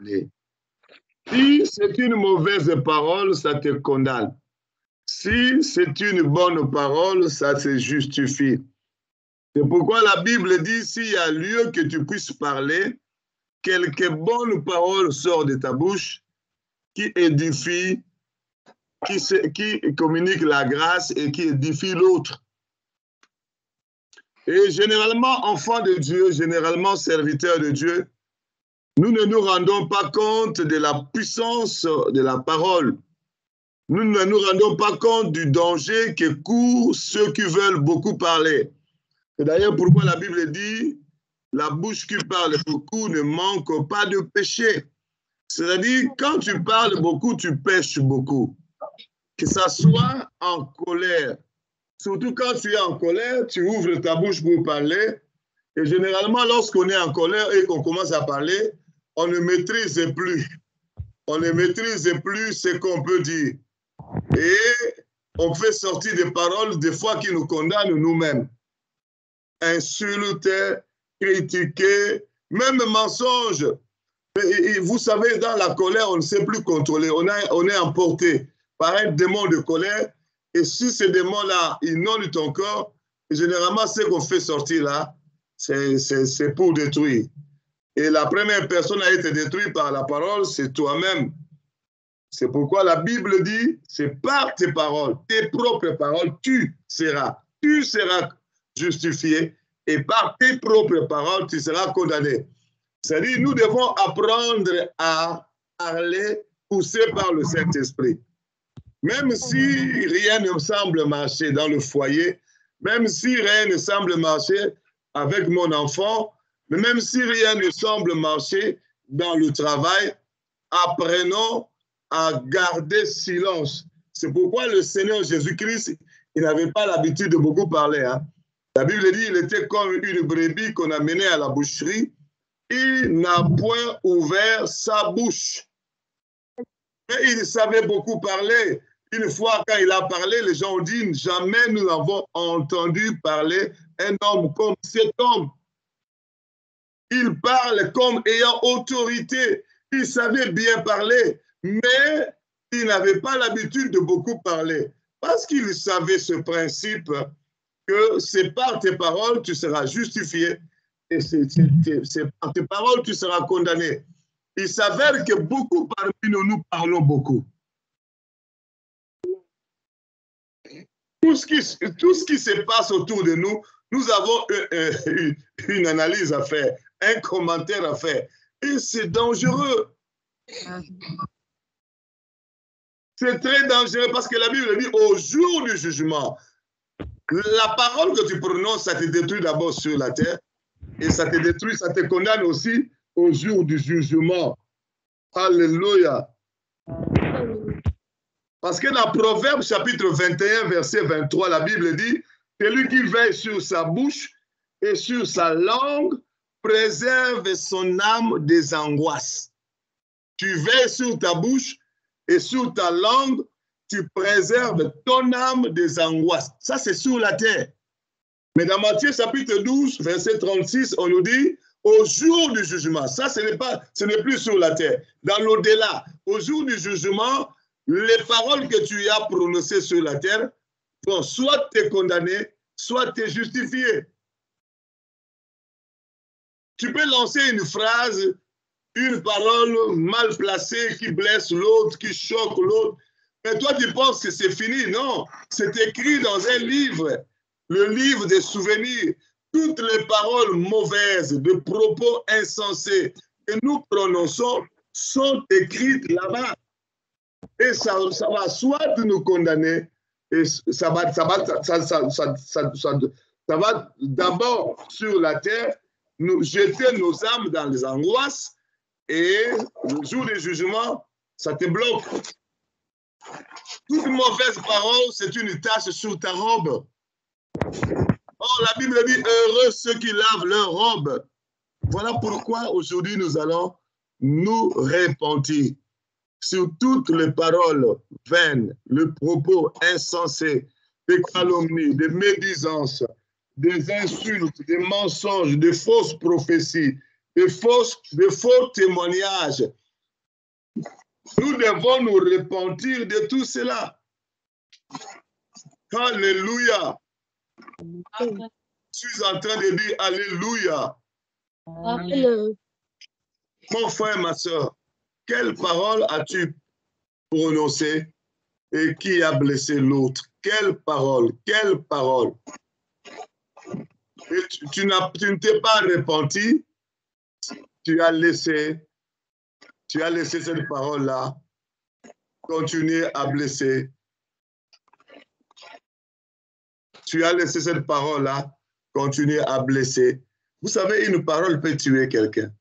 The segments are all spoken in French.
condamné. Si c'est une mauvaise parole, ça te condamne. Si c'est une bonne parole, ça se justifie. C'est pourquoi la Bible dit, s'il y a lieu que tu puisses parler, quelques bonnes paroles sortent de ta bouche qui édifient, qui communiquent la grâce et qui édifient l'autre. Et généralement, enfants de Dieu, généralement serviteurs de Dieu, nous ne nous rendons pas compte de la puissance de la parole. Nous ne nous rendons pas compte du danger que courent ceux qui veulent beaucoup parler. C'est d'ailleurs pourquoi la Bible dit, la bouche qui parle beaucoup ne manque pas de péché. C'est-à-dire, quand tu parles beaucoup, tu pêches beaucoup. Que ça soit en colère. Surtout quand tu es en colère, tu ouvres ta bouche pour parler. Et généralement, lorsqu'on est en colère et qu'on commence à parler, on ne maîtrise plus. On ne maîtrise plus ce qu'on peut dire. Et on fait sortir des paroles, des fois, qui nous condamnent nous-mêmes. Insulter, critiquer, même mensonge. Et vous savez, dans la colère, on ne sait plus contrôler. On est emporté par un démon de colère. Et si ce démon-là inonde ton corps, généralement, ce qu'on fait sortir là, c'est pour détruire. Et la première personne à être détruite par la parole, c'est toi-même. C'est pourquoi la Bible dit, c'est par tes paroles, tes propres paroles, tu seras justifié. Et par tes propres paroles, tu seras condamné. C'est-à-dire, nous devons apprendre à parler poussé par le Saint-Esprit. Même si rien ne semble marcher dans le foyer, même si rien ne semble marcher avec mon enfant, mais même si rien ne semble marcher dans le travail, apprenons à garder silence. C'est pourquoi le Seigneur Jésus-Christ, il n'avait pas l'habitude de beaucoup parler. Hein. La Bible dit qu'il était comme une brebis qu'on a menée à la boucherie. Il n'a point ouvert sa bouche. Mais il savait beaucoup parler. Une fois, quand il a parlé, les gens ont dit, jamais nous n'avons entendu parler un homme comme cet homme. Il parle comme ayant autorité. Il savait bien parler, mais il n'avait pas l'habitude de beaucoup parler. Parce qu'il savait ce principe que c'est par tes paroles tu seras justifié et c'est par tes paroles tu seras condamné. Il s'avère que beaucoup parmi nous parlons beaucoup. Tout ce qui se passe autour de nous, nous avons une analyse à faire, un commentaire à faire. Et c'est dangereux. C'est très dangereux parce que la Bible dit au jour du jugement, la parole que tu prononces, ça te détruit d'abord sur la terre et ça te détruit, ça te condamne aussi au jour du jugement. Alléluia. Parce que dans Proverbe chapitre 21, verset 23, la Bible dit, celui qui veille sur sa bouche et sur sa langue préserve son âme des angoisses. Tu veilles sur ta bouche et sur ta langue, tu préserves ton âme des angoisses. Ça, c'est sur la terre. Mais dans Matthieu chapitre 12, verset 36, on nous dit, au jour du jugement, ça, ce n'est plus sur la terre. Dans l'au-delà, au jour du jugement, les paroles que tu as prononcées sur la terre vont soit te condamner, soit te justifier. Tu peux lancer une phrase, une parole mal placée qui blesse l'autre, qui choque l'autre, mais toi tu penses que c'est fini. Non, c'est écrit dans un livre, le livre des souvenirs. Toutes les paroles mauvaises, de propos insensés que nous prononçons sont écrites là-bas. Et ça va soit nous condamner, et ça va d'abord sur la terre, nous jeter nos âmes dans les angoisses, et le jour du jugement, ça te bloque. Toute mauvaise parole, c'est une tache sur ta robe. Or, la Bible dit, heureux ceux qui lavent leur robe. Voilà pourquoi aujourd'hui nous allons nous repentir sur toutes les paroles vaines, le propos insensé, des calomnies, des médisances, des insultes, des mensonges, des fausses prophéties, des faux témoignages, Nous devons nous repentir de tout cela. Alléluia. Je suis en train de dire Alléluia. Amen. Mon frère, ma soeur, quelle parole as-tu prononcée et qui a blessé l'autre? Quelle parole? Quelle parole? Et tu ne t'es pas repenti, tu as laissé cette parole-là continuer à blesser. Tu as laissé cette parole-là continuer à blesser. Vous savez, une parole peut tuer quelqu'un.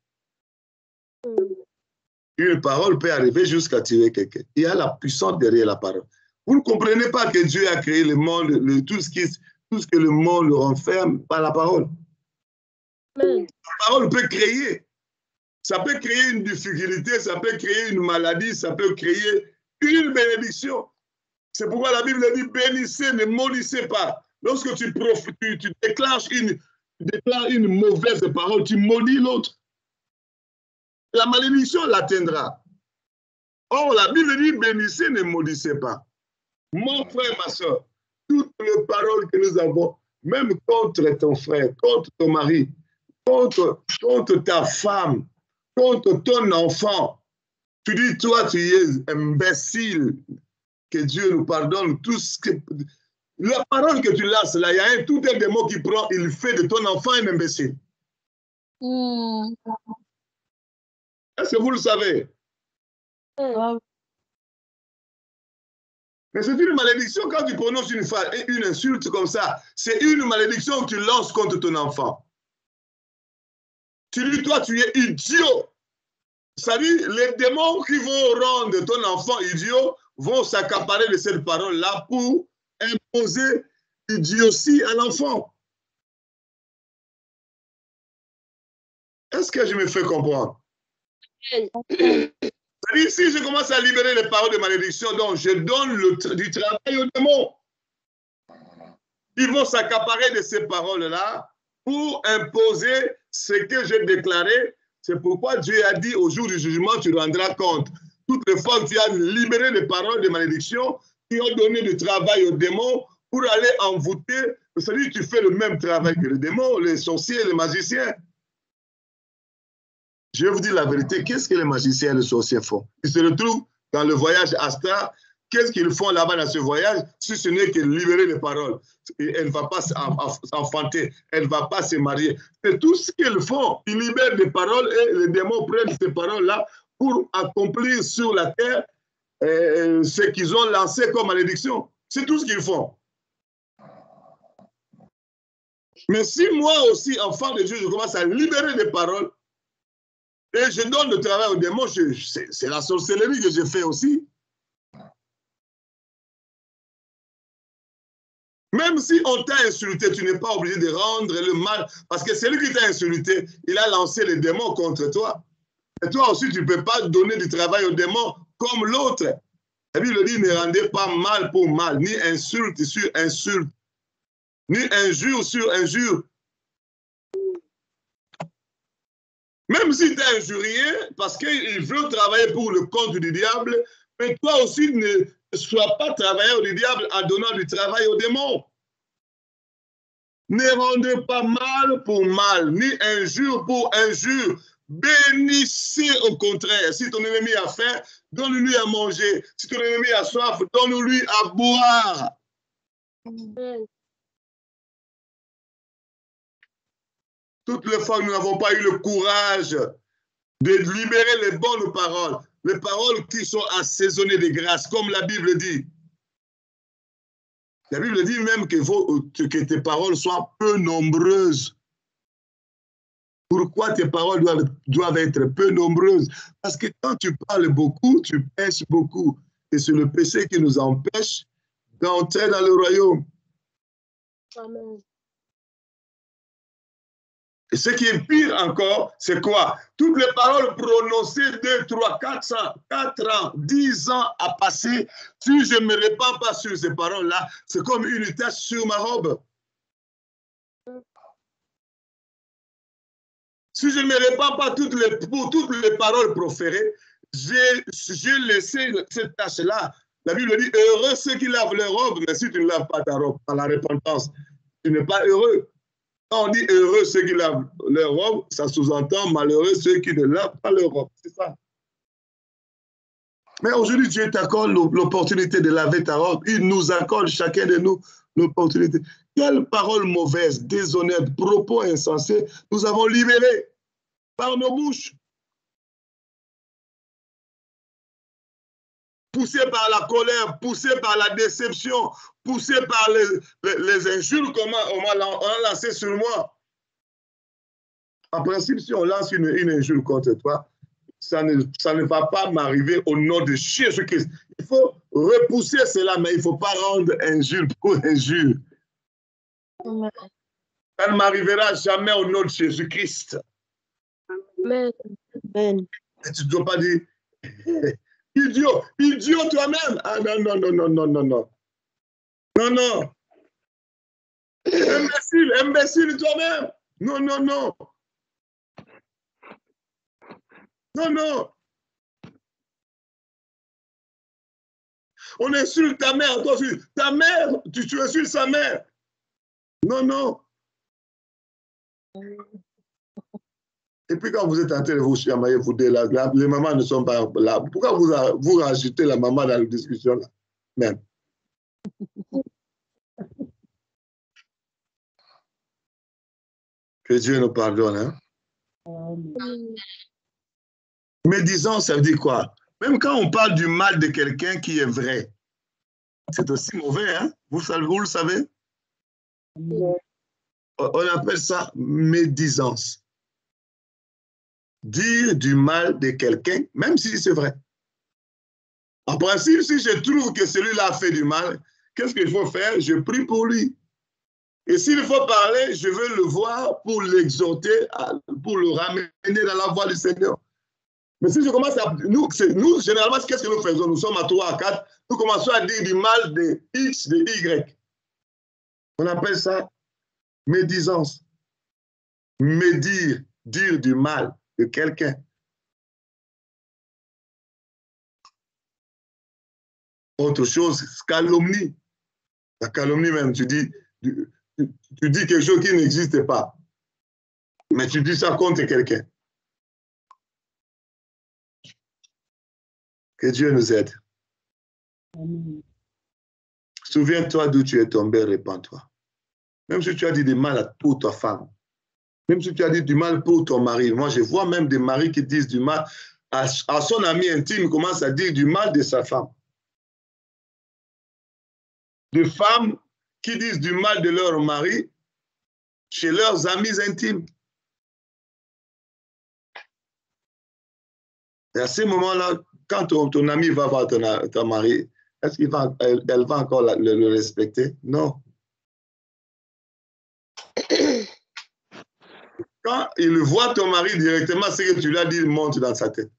Une parole peut arriver jusqu'à tuer quelqu'un. Il y a la puissance derrière la parole. Vous ne comprenez pas que Dieu a créé le monde, tout ce que le monde renferme par la parole. La parole peut créer. Ça peut créer une difficulté, ça peut créer une maladie, ça peut créer une bénédiction. C'est pourquoi la Bible dit bénissez, ne maudissez pas. Lorsque tu déclares une mauvaise parole, tu maudis l'autre. La malédiction l'atteindra. Or, la Bible dit bénissez, ne maudissez pas. Mon frère, ma soeur, toutes les paroles que nous avons, même contre ton frère, contre ton mari, contre ta femme, contre ton enfant, tu dis, toi, tu es imbécile, que Dieu nous pardonne. Tout ce que, la parole que tu laisses là, il y a tout un démon qui prend, il fait de ton enfant un imbécile. Est-ce que vous le savez? Mais c'est une malédiction quand tu prononces une insulte comme ça. C'est une malédiction que tu lances contre ton enfant. Tu dis, toi, tu es idiot. C'est-à-dire, les démons qui vont rendre ton enfant idiot vont s'accaparer de cette parole-là pour imposer l'idiotie à l'enfant. Est-ce que je me fais comprendre? C'est-à-dire, si je commence à libérer les paroles de malédiction, donc je donne du travail aux démons. Ils vont s'accaparer de ces paroles-là pour imposer ce que j'ai déclaré. C'est pourquoi Dieu a dit au jour du jugement, tu rendras compte. Toutes les fois que tu as libéré les paroles de malédiction, qui ont donné du travail aux démons pour aller envoûter. C'est-à-dire, tu fais le même travail que les démons, les sorciers, les magiciens. Je vais vous dire la vérité, qu'est-ce que les magiciens et les sorciers font? Ils se retrouvent dans le voyage astral. Qu'est-ce qu'ils font là-bas dans ce voyage? Si ce n'est que libérer les paroles. Elle ne va pas s'enfanter, elle ne va pas se marier. C'est tout ce qu'ils font. Ils libèrent des paroles et les démons prennent ces paroles-là pour accomplir sur la terre ce qu'ils ont lancé comme malédiction. C'est tout ce qu'ils font. Mais si moi aussi, enfant de Dieu, je commence à libérer des paroles, et je donne le travail aux démons, c'est la sorcellerie que je fais aussi. Même si on t'a insulté, tu n'es pas obligé de rendre le mal. Parce que celui qui t'a insulté, il a lancé les démons contre toi. Et toi aussi, tu ne peux pas donner du travail aux démons comme l'autre. La Bible dit, ne rendez pas mal pour mal, ni insulte sur insulte, ni injure sur injure. Même si tu es injurié, parce qu'il veut travailler pour le compte du diable, mais toi aussi ne sois pas travailleur du diable en donnant du travail aux démons. Ne rendez pas mal pour mal, ni injure pour injure. Bénissez au contraire. Si ton ennemi a faim, donne-lui à manger. Si ton ennemi a soif, donne-lui à boire. Toutes les fois que nous n'avons pas eu le courage de libérer les bonnes paroles, les paroles qui sont assaisonnées de grâce, comme la Bible dit. La Bible dit même que tes paroles soient peu nombreuses. Pourquoi tes paroles doivent être peu nombreuses? Parce que quand tu parles beaucoup, tu pêches beaucoup. Et c'est le péché qui nous empêche d'entrer dans le royaume. Amen. Et ce qui est pire encore, c'est quoi? Toutes les paroles prononcées 2, 3, 4 ans, 10 ans à passer, si je ne me répands pas sur ces paroles-là, c'est comme une tache sur ma robe. Si je ne me répands pas pour toutes les paroles proférées, j'ai laissé cette tâche-là. La Bible dit, heureux ceux qui lavent leur robe, mais si tu ne laves pas ta robe par la repentance, tu n'es pas heureux. Quand on dit heureux ceux qui lavent leur robe, ça sous-entend malheureux ceux qui ne lavent pas leur robe. C'est ça. Mais aujourd'hui, Dieu t'accorde l'opportunité de laver ta robe. Il nous accorde, chacun de nous, l'opportunité. Quelles paroles mauvaises, déshonnêtes, propos insensés nous avons libérés par nos bouches. Poussés par la colère, poussés par la déception, poussés par les injures qu'on a lancées sur moi. En principe, si on lance une injure contre toi, ça ne va pas m'arriver au nom de Jésus-Christ. Il faut repousser cela, mais il ne faut pas rendre injure pour injure. Ça ne m'arrivera jamais au nom de Jésus-Christ. Amen. Et tu ne dois pas dire, idiot, idiot toi-même. Ah non, non, non, non, non, non, non. Non, non. Imbécile, imbécile toi-même. Non, non, non. Non, non. On insulte ta mère, toi aussi. Ta mère, tu insultes sa mère. Non, non. Et puis quand vous êtes en train de vous chamailler, vous dites, les mamans ne sont pas là. Pourquoi vous rajoutez la maman dans la discussion là même? Que Dieu nous pardonne. Hein? Médisance, ça veut dire quoi? Même quand on parle du mal de quelqu'un qui est vrai, c'est aussi mauvais, hein? Vous le savez? On appelle ça médisance. Dire du mal de quelqu'un, même si c'est vrai. En principe, si je trouve que celui-là a fait du mal, qu'est-ce qu'il faut faire? Je prie pour lui. Et s'il faut parler, je veux le voir pour l'exhorter, pour le ramener dans la voie du Seigneur. Mais si je commence à... Nous généralement, qu'est-ce que nous faisons? Nous sommes à 3, à 4, nous commençons à dire du mal de X, de Y. On appelle ça médisance. Médire, dire du mal de quelqu'un. Autre chose, calomnie. La calomnie même, tu dis quelque chose qui n'existe pas. Mais tu dis ça contre quelqu'un. Que Dieu nous aide. Souviens-toi d'où tu es tombé, répands-toi. Même si tu as dit du mal pour ta femme, même si tu as dit du mal pour ton mari. Moi, je vois même des maris qui disent du mal à son ami intime, commence à dire du mal de sa femme. Des femmes qui disent du mal de leur mari chez leurs amis intimes. Et à ce moment-là, quand ton ami va voir ton mari, est-ce qu'elle va encore le respecter? Non. Quand il voit ton mari directement, ce que tu lui as dit monte dans sa tête.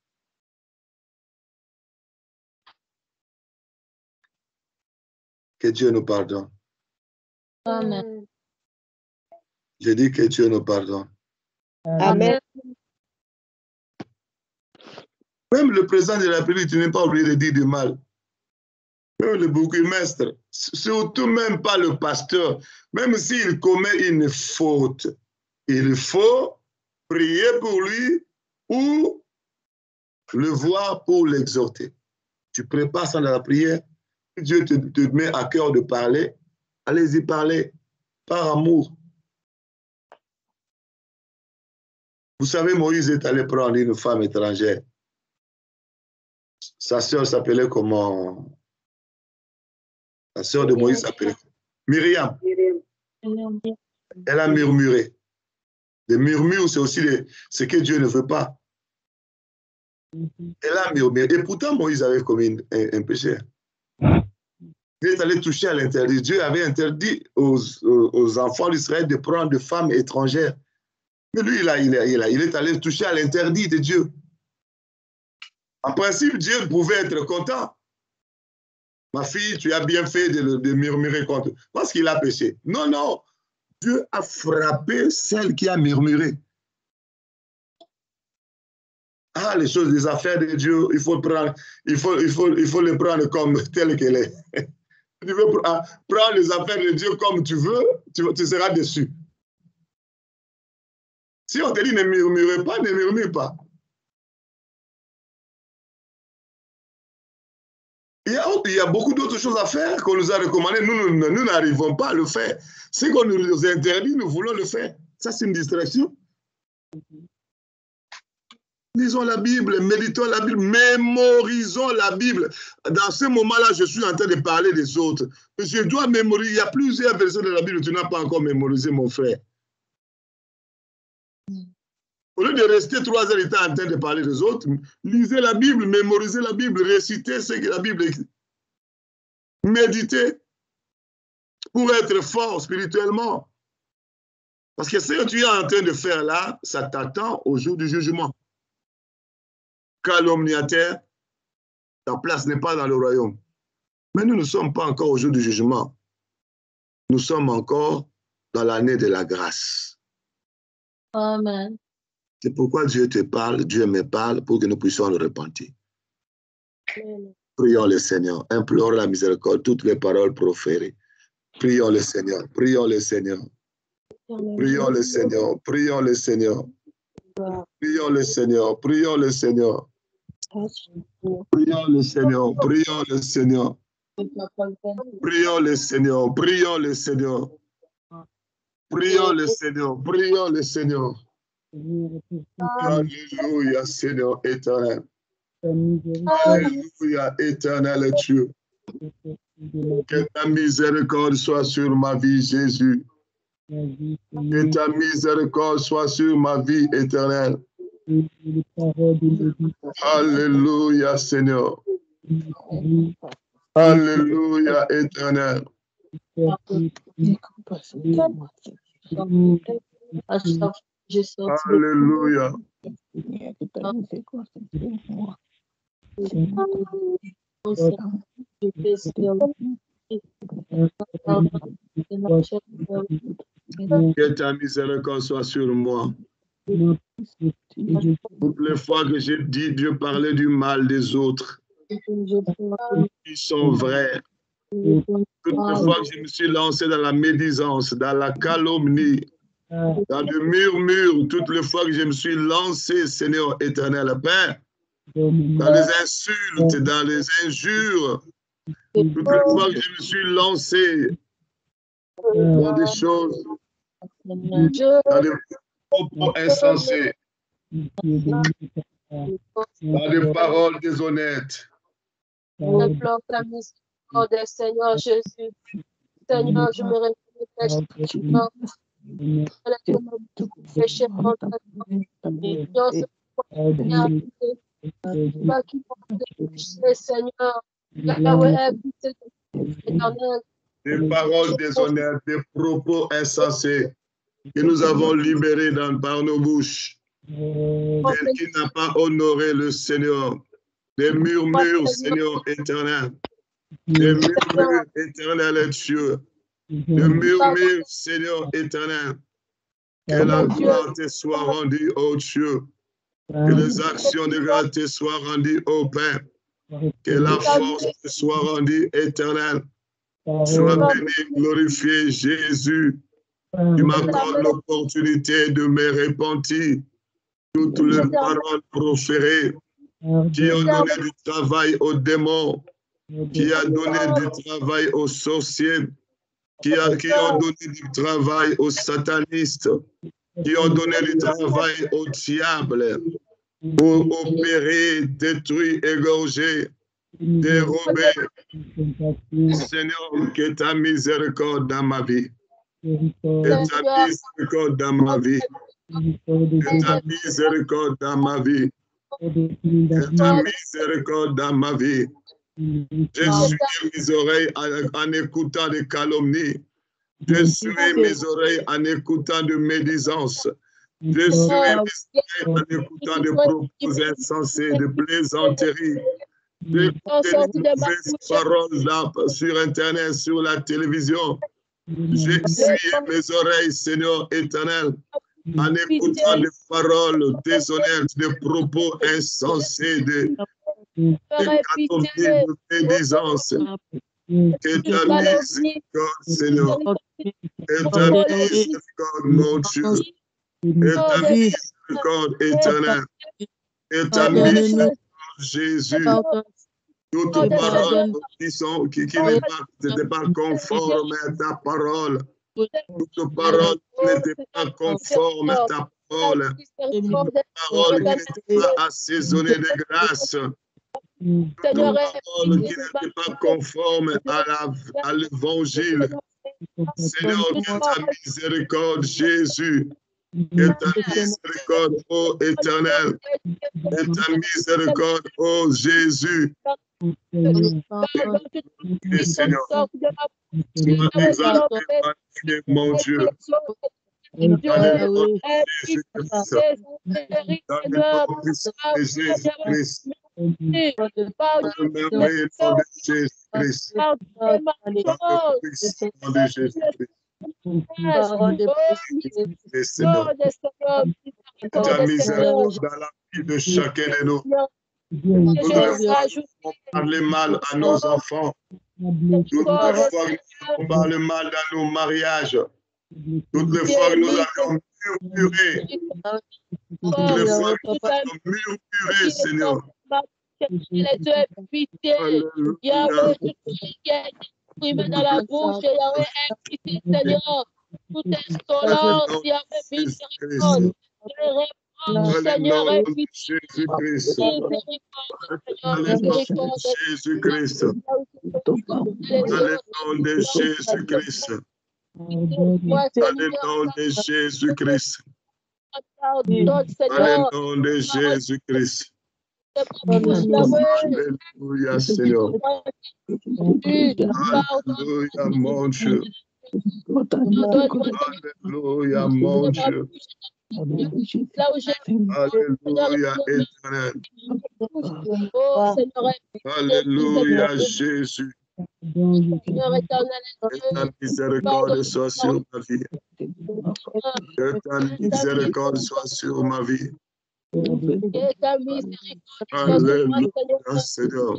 Que Dieu nous pardonne. Amen. Je dis que Dieu nous pardonne. Amen. Même le président de la République, tu n'es pas obligé de dire du mal. Même le bourgmestre, surtout même pas le pasteur, même s'il commet une faute, il faut prier pour lui ou le voir pour l'exhorter. Tu prépares ça dans la prière, Dieu te met à cœur de parler, allez-y parler par amour. Vous savez, Moïse est allé prendre une femme étrangère. Sa sœur s'appelait comment? La sœur de Moïse s'appelait Myriam. Elle a murmuré. Les murmures, c'est aussi ce que Dieu ne veut pas. Elle a murmuré. Et pourtant, Moïse avait commis un péché. Il est allé toucher à l'interdit. Dieu avait interdit aux enfants d'Israël de prendre des femmes étrangères. Mais lui, il est allé toucher à l'interdit de Dieu. En principe, Dieu pouvait être content. Ma fille, tu as bien fait de murmurer contre. Parce qu'il a péché. Non, non. Dieu a frappé celle qui a murmuré. Ah, les choses, les affaires de Dieu, il faut les prendre comme telles qu'elles est. Tu veux prendre les affaires de Dieu comme tu veux, tu seras déçu. Si on te dit ne murmurez pas, ne murmure pas. Il y a beaucoup d'autres choses à faire qu'on nous a recommandées. Nous n'arrivons pas à le faire. Ce qu'on nous interdit, nous voulons le faire. Ça, c'est une distraction. Lisons la Bible, méditons la Bible, mémorisons la Bible. Dans ce moment-là, je suis en train de parler des autres. Je dois mémoriser. Il y a plusieurs versions de la Bible que tu n'as pas encore mémorisé, mon frère. Au lieu de rester 3 heures et en train de parler des autres, lisez la Bible, mémorisez la Bible, récitez ce que la Bible écrit. Méditez pour être fort spirituellement. Parce que ce que tu es en train de faire là, ça t'attend au jour du jugement. Calomniateur, ta place n'est pas dans le royaume. Mais nous ne sommes pas encore au jour du jugement. Nous sommes encore dans l'année de la grâce. Amen. C'est pourquoi Dieu te parle, Dieu me parle pour que nous puissions nous repentir. Amen. Prions le Seigneur, implorons la miséricorde, toutes les paroles proférées. Prions le Seigneur, prions le Seigneur. Prions le Seigneur, prions le Seigneur. Prions le Seigneur, prions le Seigneur. Prions le Seigneur, prions le Seigneur. Prions le Seigneur, prions le Seigneur. Prions le Seigneur, prions le Seigneur. Alléluia, Seigneur éternel. Alléluia, éternel Dieu. Que ta miséricorde soit sur ma vie, Jésus. Que ta miséricorde soit sur ma vie éternelle. Alléluia, Seigneur. Alléluia, éternel. Alléluia. Que ta miséricorde soit sur moi. Toutes les fois que j'ai dit Dieu parlait du mal des autres, ils sont vrais. Toutes les fois que je me suis lancé dans la médisance, dans la calomnie, dans le murmure, toutes les fois que je me suis lancé, Seigneur éternel Père, dans les insultes, dans les injures, toutes les fois que je me suis lancé dans des choses, dans des propos insensés, dans des paroles déshonnêtes. Implore ta miséricorde, Seigneur Jésus. Seigneur, je me réfléchis. Péché contre Seigneur, des paroles déshonnêtes, des propos insensés que nous avons libérés par nos bouches, qui n'a pas honoré le Seigneur, des murmures, Seigneur éternel, des murmures éternels Dieu, des murmures, Seigneur éternel, que la gloire te soit rendue, ô Dieu, que les actions de grâce te soient rendues, ô Père, que la force te soit rendue, éternelle. Sois béni, glorifié, Jésus. Tu m'accordes l'opportunité de me repentir. Toutes les paroles proférées qui ont donné du travail aux démons, qui a donné du travail aux sorciers, qui ont donné du travail aux satanistes, qui ont donné du travail au diable, pour opérer, détruire, égorger, dérober. Seigneur, que ta miséricorde dans ma vie. Que ta miséricorde dans ma vie. Que ta miséricorde dans ma vie. Que ta miséricorde dans ma vie. Je suis mes oreilles en écoutant des calomnies. Je suis mes oreilles en écoutant de médisance. Je suis mes oreilles en écoutant de propos insensés, de plaisanteries. J'écoute des mauvaises paroles là, sur Internet, sur la télévision. J'ai essuyé mes oreilles, Seigneur éternel, en écoutant des paroles déshonnêtes, des propos insensés, des calomnies, de médisance. Que ta miséricorde, Seigneur, que ta miséricorde, mon Dieu, que ta miséricorde éternelle, que ta miséricorde, Jésus, toute parole qui n'était pas conforme à ta parole, toute parole qui n'était pas conforme à ta parole, toute parole qui n'était pas assaisonnée de grâce, toute parole qui n'était pas conforme à l'évangile. Seigneur, que ta miséricorde, Jésus, que ta miséricorde, ô éternel, que ta miséricorde, ô Jésus, et Seigneur, sois exalté, mon Dieu, dans le nom de Jésus-Christ, dans le nom de Jésus-Christ, dans le merveilleux nom de Jésus-Christ, dans le puissant nom de Jésus-Christ. Et Seigneur, ta miséricorde dans la vie de chacun de nous. Toutes les fois que nous parlons mal à nos enfants, toutes les fois que nous parlons mal dans nos mariages, toutes les fois que nous avons murmuré, toutes les fois que nous avons murmuré, Seigneur. Alléluia. Dans la bouche, Yahweh, invité, Seigneur, toute insolence, Yahweh, miséricorde, Seigneur, invité, Jésus-Christ. Jésus-Christ. Dans le nom de Jésus-Christ. Dans le nom de Jésus-Christ. Dans le nom de Jésus-Christ. Alléluia, Seigneur. Alléluia, mon Dieu. Alléluia, mon Dieu. Alléluia, éternel. Alléluia, Jésus. Que ta miséricorde soit sur ma vie. Que ta miséricorde soit sur ma vie. Alléluia, Seigneur.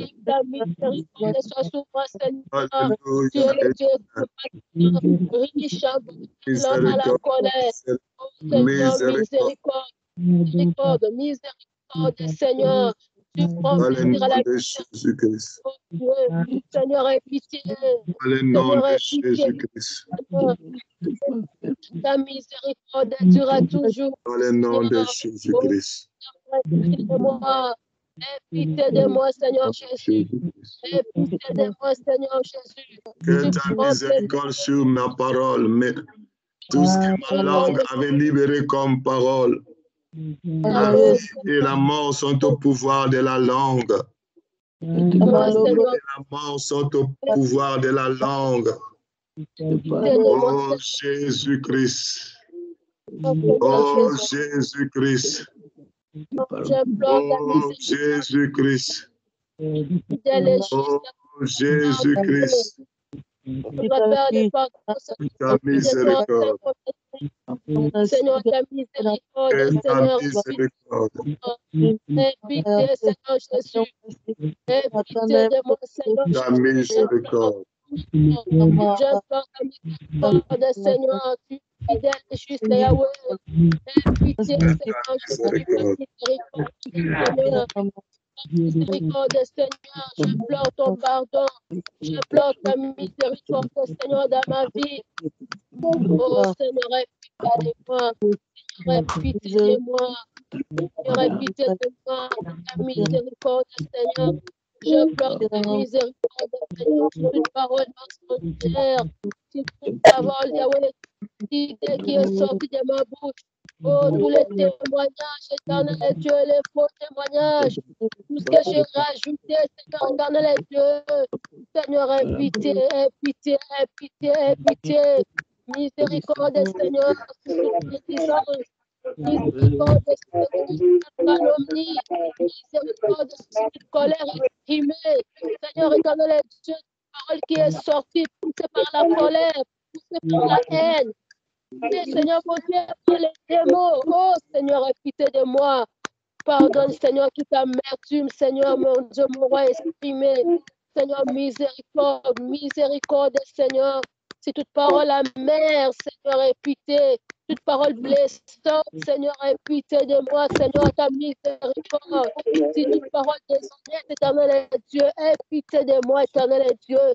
Miséricorde, Seigneur. Dans le nom de Jésus-Christ. Seigneur, aie pitié. Dans le nom de Jésus-Christ. Ta miséricorde durera toujours. Dans le nom de Jésus-Christ. Aie pitié de moi, Seigneur Jésus. Aie pitié de moi, Seigneur Jésus. Que ta miséricorde sur ma parole, mais tout ce que ma langue avait libéré comme parole. La vie et la mort sont au pouvoir de la langue. La mort sont au pouvoir de la langue. Oh Jésus-Christ. Oh Jésus-Christ. Oh Jésus-Christ. Oh Jésus-Christ. Ta miséricorde. Seigneur, ta miséricorde, Seigneur. Aie pitié, Seigneur Jésus. Aie pitié de moi, Seigneur Ta miséricorde. Je porte ta miséricorde, Seigneur, tu fidèle et juste, Yahweh. Aie pitié, Seigneur Jésus. Miséricorde, Seigneur, je pleure ton pardon. Je pleure ta miséricorde, Seigneur, dans ma vie. Oh, Seigneur, aie pitié de moi. Seigneur, aie pitié de moi. Seigneur, aie pitié de moi. Ta miséricorde, Seigneur. Je pleure ta miséricorde, Seigneur. Toute parole mensongère, toute parole, Yahweh, qui est sortie de ma bouche. Oh, tous les témoignages, éternel Dieu, les faux témoignages, tout ce que j'ai rajouté, Seigneur, éternel Dieu, Seigneur, aie pitié, aie pitié, aie pitié, aie pitié, miséricorde, Seigneur, miséricorde, miséricorde, calomnie, miséricorde, colère exprimée, Seigneur, éternel Dieu, parole qui est sortie, poussée par la colère, poussée par la haine. Seigneur, mon Dieu, par les démons. Oh, Seigneur, aie pitié de moi. Pardonne, Seigneur, toute amertume, Seigneur, mon Dieu, mon roi exprimé. Seigneur, miséricorde, miséricorde, Seigneur. Si toute parole amère, Seigneur, aie pitié. Toute parole blessante, Seigneur, aie pitié de moi, Seigneur, ta miséricorde. Si toute parole déshonnête, éternel est Dieu, aie pitié de moi, éternel est Dieu.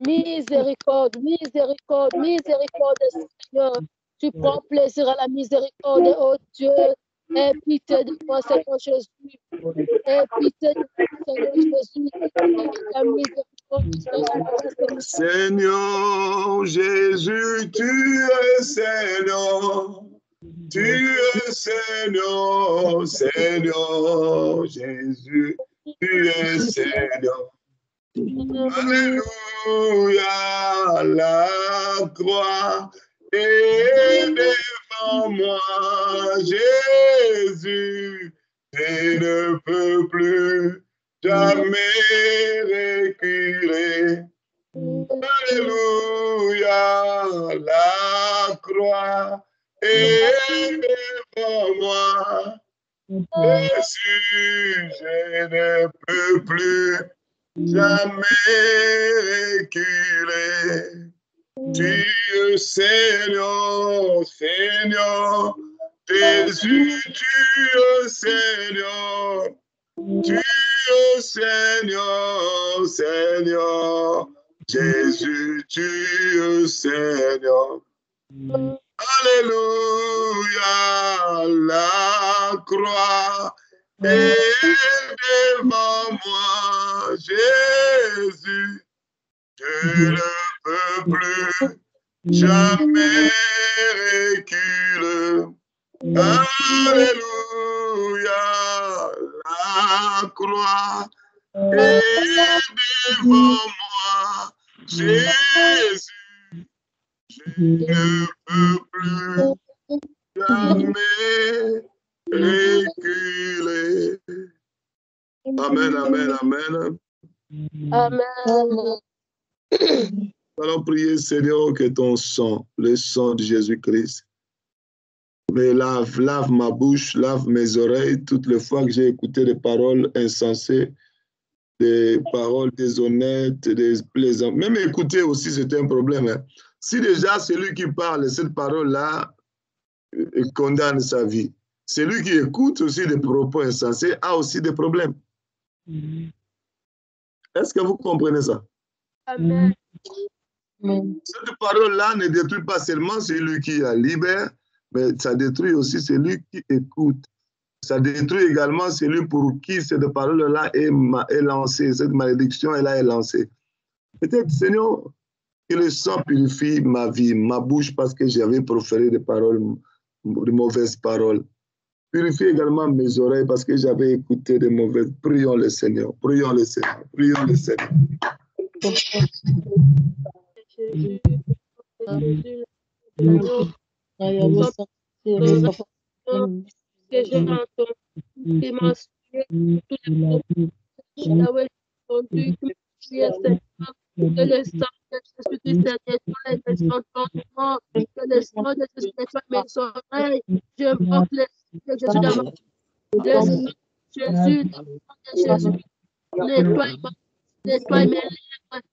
Miséricorde, miséricorde, miséricorde, Seigneur. Tu prends plaisir à la miséricorde, oh Dieu. Aie pitié de moi, Seigneur Jésus. Aie pitié de moi, Seigneur Jésus. Ta miséricorde, Seigneur Jésus, tu es Seigneur. Tu es Seigneur, Seigneur Jésus, tu es Seigneur. Alléluia, la croix est devant moi, Jésus, je ne peux plus jamais reculer. Alléluia, la croix est devant moi, Jésus, je ne peux plus jamais reculer. Tu es Seigneur, Seigneur, Jésus, tu es Seigneur, tu es Seigneur, Seigneur, Jésus, tu es Seigneur. Alléluia, la croix est devant moi, Jésus, je ne peux plus jamais reculer. Alléluia, la croix est devant moi, Jésus, je ne peux plus jamais reculer. Amen, amen, amen. Amen. Nous allons prier, Seigneur, que ton sang, le sang de Jésus-Christ, me lave ma bouche, lave mes oreilles, toutes les fois que j'ai écouté des paroles insensées, des paroles déshonnêtes, des plaisantes. Même écouter aussi, c'est un problème. Hein. Si déjà celui qui parle, cette parole-là, condamne sa vie, celui qui écoute aussi des propos insensés a aussi des problèmes. Est-ce que vous comprenez ça? Amen. Cette parole-là ne détruit pas seulement celui qui la libère, mais ça détruit aussi celui qui écoute. Ça détruit également celui pour qui cette parole-là est lancée, cette malédiction-là est lancée. Peut-être, Seigneur, que le sang purifie ma vie, ma bouche, parce que j'avais proféré des paroles, de mauvaises paroles. Purifie également mes oreilles, parce que j'avais écouté de mauvaises. Prions le Seigneur, prions le Seigneur, prions le Seigneur. Jésus, que j'ai entendu, qui m'a suivi, tous les propos entendu, qui est Seigneur, que le sang de Jésus-Christ nettoie mes entendements, que le sang de Jésus nettoie mes oreilles. Je porte le sang de Jésus dans ma vie. Le sang de Jésus, nettoie mes lèvres,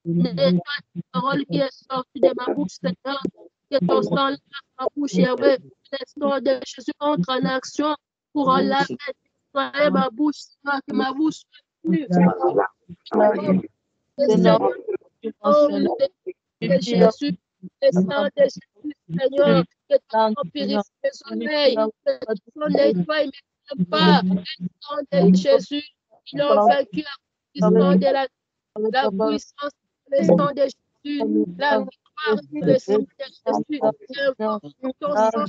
nettoie la parole qui est sortie de ma bouche, Seigneur. Que ton sang lave ma bouche, Yahweh. Que le sang de Jésus entre en action pour laver, nettoyer ma bouche, Seigneur, que ma bouche soit pure. Le Seigneur, oh, de Jésus, le sang de Jésus, Seigneur, que ton sang purifie mes oreilles, que ton sang nettoie mes pas. Le sang de Jésus, ils ont vaincu la puissance de la puissance, le sang de Jésus, la victoire, le sang de Jésus, ton sang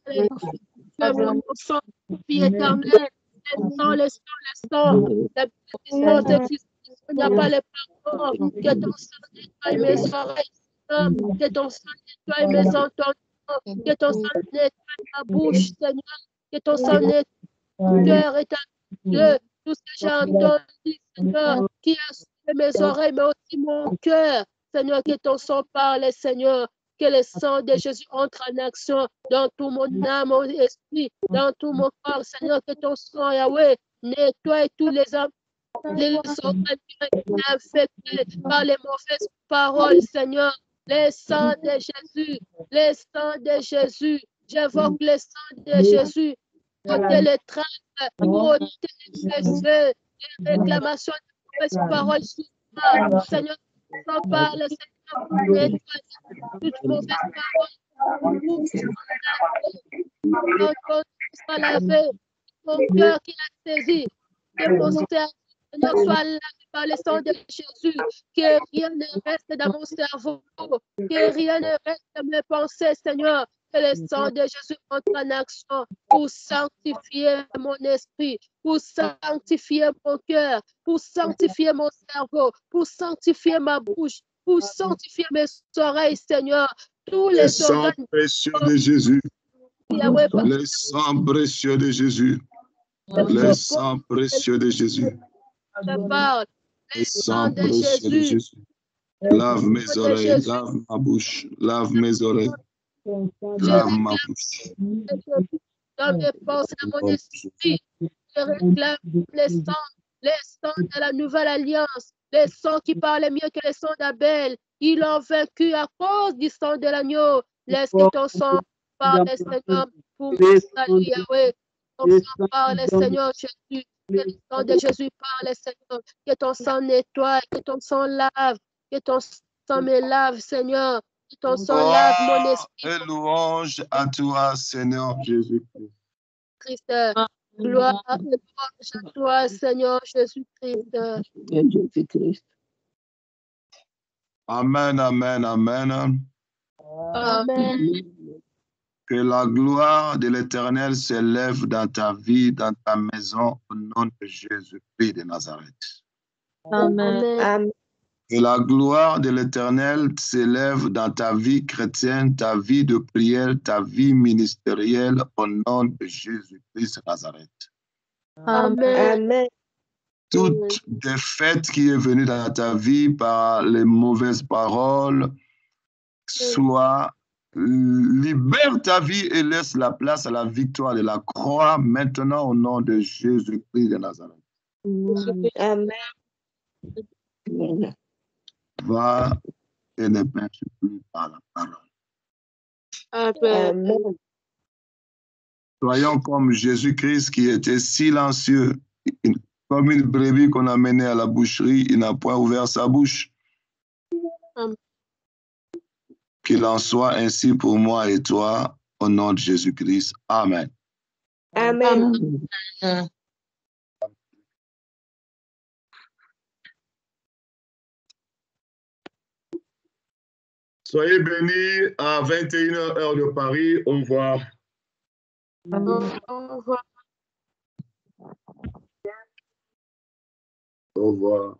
éternel, ton sang, vie éternelle, le sang, la puissance de Christ, il n'y a pas le pardon, que ton sang nettoie mes oreilles, que ton sang nettoie mes entendements, que ton sang nettoie ma bouche, Seigneur, que ton sang nettoie mon cœur éternel, tout ce que j'ai entendu, Seigneur, qui a soulevé mes oreilles, mais aussi mon cœur, Seigneur, que ton sang parle, Seigneur, que le sang de Jésus entre en action dans tout mon âme, mon esprit, dans tout mon corps, Seigneur, que ton sang, Yahweh, nettoie tous les organes infectés par les mauvaises paroles, Seigneur. Le sang de Jésus, le sang de Jésus, j'invoque le sang de Jésus, ôtez les traces, ôtez les péchés, les réclamations de mauvaises paroles sur moi, Seigneur, sans parle, Seigneur, pour nettoyer toute mauvaise parole, pour soit lavé, mon cœur qui a saisi, que mon Seigneur soit lavé par le sang de Jésus, que rien ne reste dans mon cerveau, que rien ne reste dans mes pensées, Seigneur, que le sang de Jésus entre en action pour sanctifier mon esprit, pour sanctifier mon cœur, pour sanctifier mon cerveau, pour sanctifier ma bouche, pour sanctifier mes oreilles, Seigneur, tous Le les sang organes. précieux de Jésus. Yahweh, Le sang précieux de Jésus. Le sang précieux de Jésus. je parle. Le sang précieux de Jésus. Lave mes oreilles, lave ma bouche, lave mes oreilles, lave ma bouche. Dans mes pensées, dans mon esprit, je réclame les sangs de la nouvelle alliance, les sangs qui parlaient mieux que les sangs d'Abel. Ils l'ont vaincu à cause du sang de l'agneau. Laisse que ton sang parle, Seigneur, pour mon salut, Yahweh. Ton sang parle, Seigneur Jésus. Que le sang de Jésus parle, Seigneur. Que ton sang nettoie, que ton sang lave, que ton sang me lave, Seigneur. Que ton sang lave mon esprit. Et louange à toi, Seigneur Jésus-Christ. Christ. Gloire et louange à toi, Seigneur Jésus-Christ. Amen, amen, amen. Amen. Que la gloire de l'Éternel s'élève dans ta vie, dans ta maison, au nom de Jésus-Christ de Nazareth. Amen. Amen. Que la gloire de l'Éternel s'élève dans ta vie chrétienne, ta vie de prière, ta vie ministérielle, au nom de Jésus-Christ de Nazareth. Amen. Amen. Toute défaite qui est venue dans ta vie par les mauvaises paroles, soit libère ta vie et laisse la place à la victoire de la croix maintenant au nom de Jésus-Christ de Nazareth. Amen. Va et ne pêche plus par la parole. Amen. Soyons comme Jésus-Christ qui était silencieux, comme une brebis qu'on a menée à la boucherie, il n'a point ouvert sa bouche. Amen. Qu'il en soit ainsi pour moi et toi, au nom de Jésus-Christ. Amen. Amen. Soyez bénis à 21h heure de Paris. Au revoir. Au revoir. Au revoir.